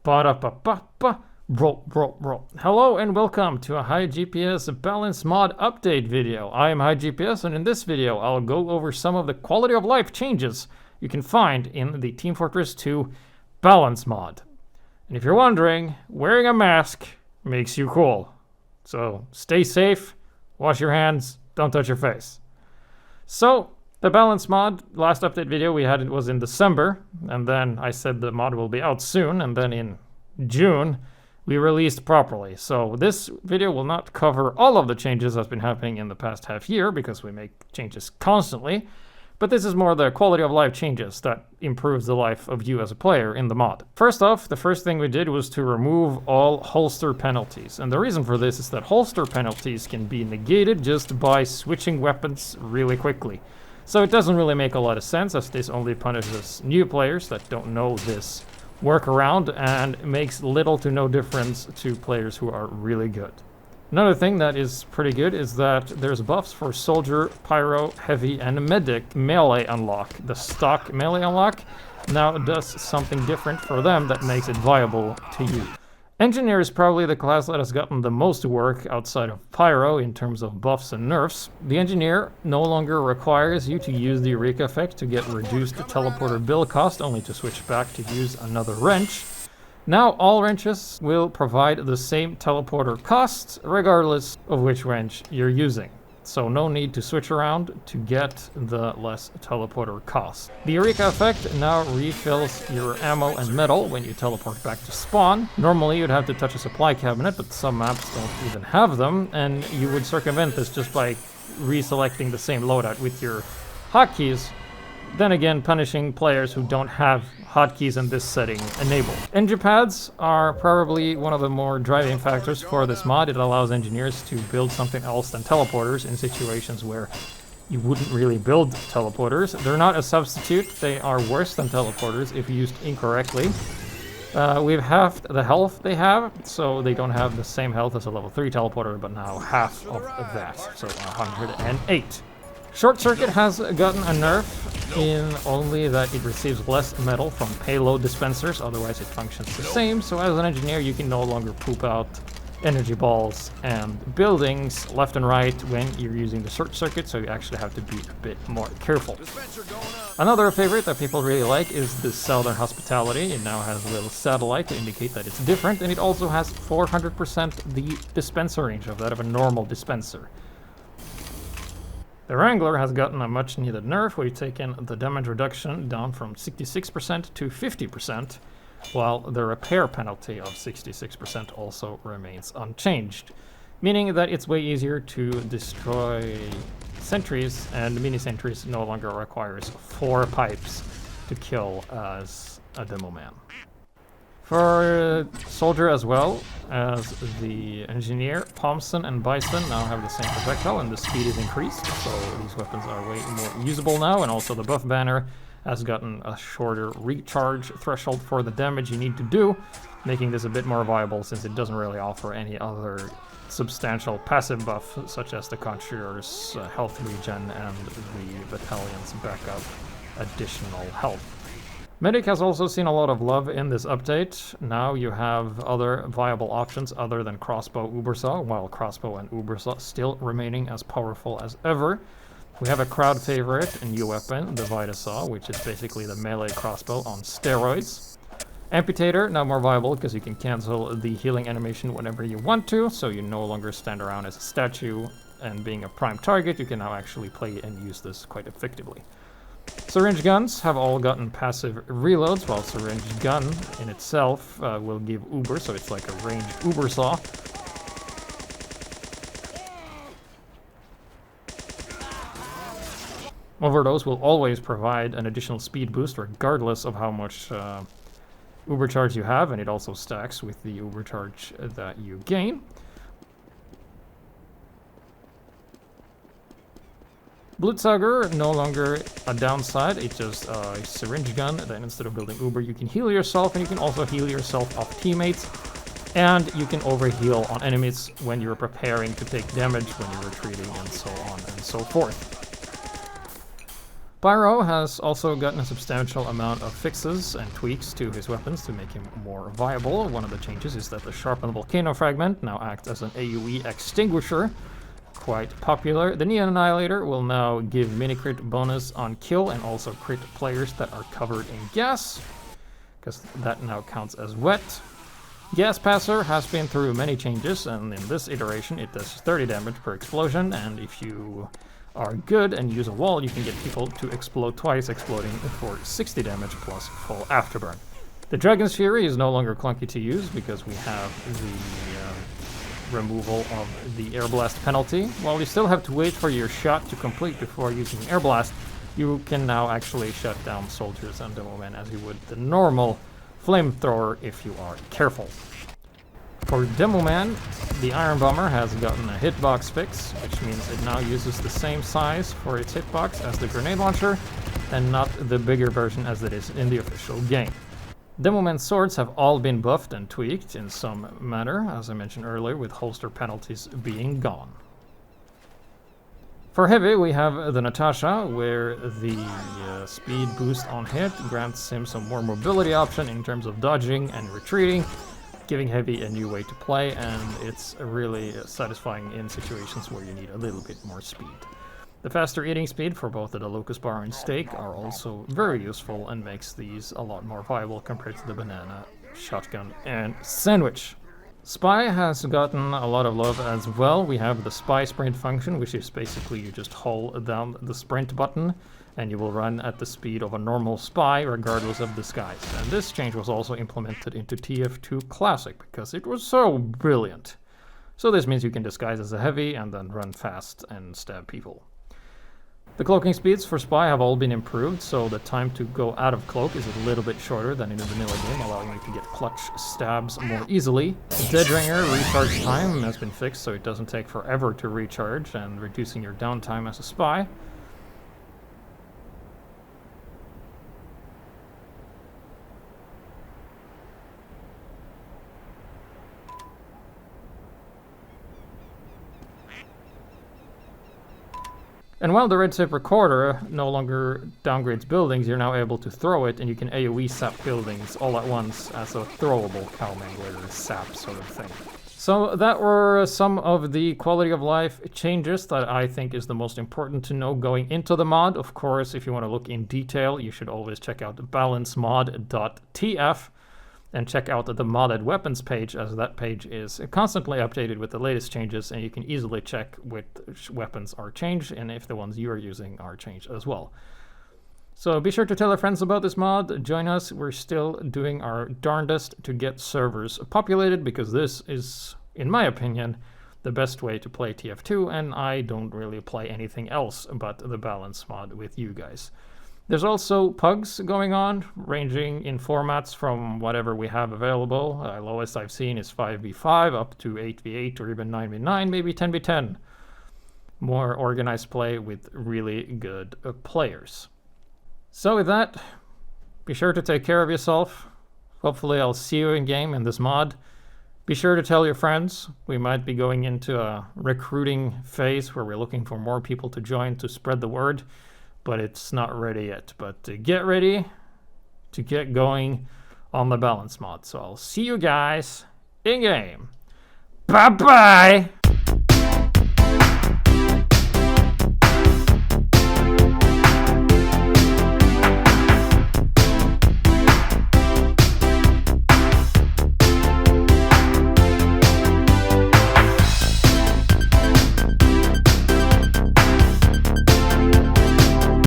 Ba-da-ba-ba-ba. Roll. Hello and welcome to a HiGPS balance mod update video. I am HiGPS, and in this video I'll go over some of the quality of life changes you can find in the Team Fortress 2 balance mod. And if you're wondering, wearing a mask makes you cool. So stay safe, wash your hands, don't touch your face. So the balance mod, last update video we had, it was in December, and then I said the mod will be out soon, and then in June we released properly. So this video will not cover all of the changes that's been happening in the past half year, because we make changes constantly, but this is more the quality of life changes that improves the life of you as a player in the mod. First off, the first thing we did was to remove all holster penalties, and the reason for this is that holster penalties can be negated just by switching weapons really quickly. So it doesn't really make a lot of sense, as this only punishes new players that don't know this workaround, and makes little to no difference to players who are really good. Another thing that is pretty good is that there's buffs for Soldier, Pyro, Heavy, and Medic melee unlock. The stock melee unlock now does something different for them that makes it viable to you. Engineer is probably the class that has gotten the most work outside of Pyro in terms of buffs and nerfs. The Engineer no longer requires you to use the Eureka effect to get reduced teleporter build cost, only to switch back to use another wrench. Now all wrenches will provide the same teleporter cost regardless of which wrench you're using. So no need to switch around to get the less teleporter cost. The Eureka effect now refills your ammo and metal when you teleport back to spawn. Normally you'd have to touch a supply cabinet, but some maps don't even have them, and you would circumvent this just by reselecting the same loadout with your hotkeys. Then again, punishing players who don't have hotkeys in this setting enabled. Engine pads are probably one of the more driving factors for this mod. It allows engineers to build something else than teleporters in situations where you wouldn't really build teleporters. They're not a substitute, they are worse than teleporters if used incorrectly. We've halved the health they have, so they don't have the same health as a level 3 teleporter, but now half of that, so 108. Short Circuit has gotten a nerf in only that it receives less metal from payload dispensers, otherwise it functions the same. So as an engineer you can no longer poop out energy balls and buildings left and right when you're using the Short Circuit, so you actually have to be a bit more careful. Another favorite that people really like is the Southern Hospitality. It now has a little satellite to indicate that it's different, and it also has 400% the dispenser range of that of a normal dispenser. The Wrangler has gotten a much needed nerf. We've taken the damage reduction down from 66% to 50%, while the repair penalty of 66% also remains unchanged, meaning that it's way easier to destroy sentries, and mini sentries no longer requires 4 pipes to kill as a Demoman. For Soldier as well as the Engineer, Thompson and Bison now have the same projectile, and the speed is increased, so these weapons are way more usable now, and also the buff banner has gotten a shorter recharge threshold for the damage you need to do, making this a bit more viable since it doesn't really offer any other substantial passive buff, such as the Conjureur's health regen and the Battalion's backup additional health. Medic has also seen a lot of love in this update. Now you have other viable options other than Crossbow Ubersaw, while Crossbow and Ubersaw still remaining as powerful as ever. We have a crowd favorite, a new weapon, the Vitasaw, which is basically the melee crossbow on steroids. Amputator, now more viable because you can cancel the healing animation whenever you want to, so you no longer stand around as a statue and being a prime target. You can now actually play and use this quite effectively. Syringe guns have all gotten passive reloads, while syringe gun in itself will give Uber, so it's like a ranged Uber saw. Overdose will always provide an additional speed boost regardless of how much Uber charge you have, and it also stacks with the Uber charge that you gain. Blutsauger, no longer a downside, it's just a syringe gun. Then instead of building Uber, you can heal yourself, and you can also heal yourself off teammates, and you can overheal on enemies when you're preparing to take damage, when you're retreating, and so on and so forth. Pyro has also gotten a substantial amount of fixes and tweaks to his weapons to make him more viable. One of the changes is that the sharpened volcano fragment now acts as an AoE extinguisher. Quite popular. The Neon Annihilator will now give mini-crit bonus on kill and also crit players that are covered in gas, because that now counts as wet. Gas Passer has been through many changes, and in this iteration it does 30 damage per explosion, and if you are good and use a wall, you can get people to explode twice, exploding for 60 damage plus full afterburn. The Dragon's Fury is no longer clunky to use because we have the removal of the Air Blast penalty. While you still have to wait for your shot to complete before using Air Blast, you can now actually shut down soldiers and Demoman as you would the normal flamethrower if you are careful. For Demoman, the Iron Bomber has gotten a hitbox fix, which means it now uses the same size for its hitbox as the grenade launcher, and not the bigger version as it is in the official game. Demoman swords have all been buffed and tweaked in some manner, as I mentioned earlier, with holster penalties being gone. For Heavy, we have the Natasha, where the speed boost on hit grants him some more mobility option in terms of dodging and retreating, giving Heavy a new way to play, and it's really satisfying in situations where you need a little bit more speed. The faster eating speed for both the Locust Bar and Steak are also very useful and makes these a lot more viable compared to the Banana, Shotgun, and Sandwich. Spy has gotten a lot of love as well. We have the Spy Sprint function, which is basically you just hold down the sprint button and you will run at the speed of a normal spy regardless of disguise. And this change was also implemented into TF2 Classic because it was so brilliant. So this means you can disguise as a heavy and then run fast and stab people. The cloaking speeds for Spy have all been improved, so the time to go out of cloak is a little bit shorter than in the vanilla game, allowing you to get clutch stabs more easily. Dead Ringer recharge time has been fixed so it doesn't take forever to recharge, and reducing your downtime as a spy. And while the Red Zip Recorder no longer downgrades buildings, you're now able to throw it, and you can AoE sap buildings all at once as a throwable Cowmangler sap sort of thing. So that were some of the quality of life changes that I think is the most important to know going into the mod. Of course, if you want to look in detail, you should always check out balancemod.tf. And check out the modded weapons page, as that page is constantly updated with the latest changes, and you can easily check which weapons are changed and if the ones you are using are changed as well. So be sure to tell your friends about this mod, join us, we're still doing our darndest to get servers populated, because this is, in my opinion, the best way to play TF2, and I don't really play anything else but the balance mod with you guys. There's also pugs going on, ranging in formats from whatever we have available. Lowest I've seen is 5v5 up to 8v8 or even 9v9, maybe 10v10. More organized play with really good players. So with that, be sure to take care of yourself. Hopefully I'll see you in game in this mod. Be sure to tell your friends. We might be going into a recruiting phase where we're looking for more people to join to spread the word. But it's not ready yet. But get ready to get going on the balance mod. So I'll see you guys in game. Bye-bye!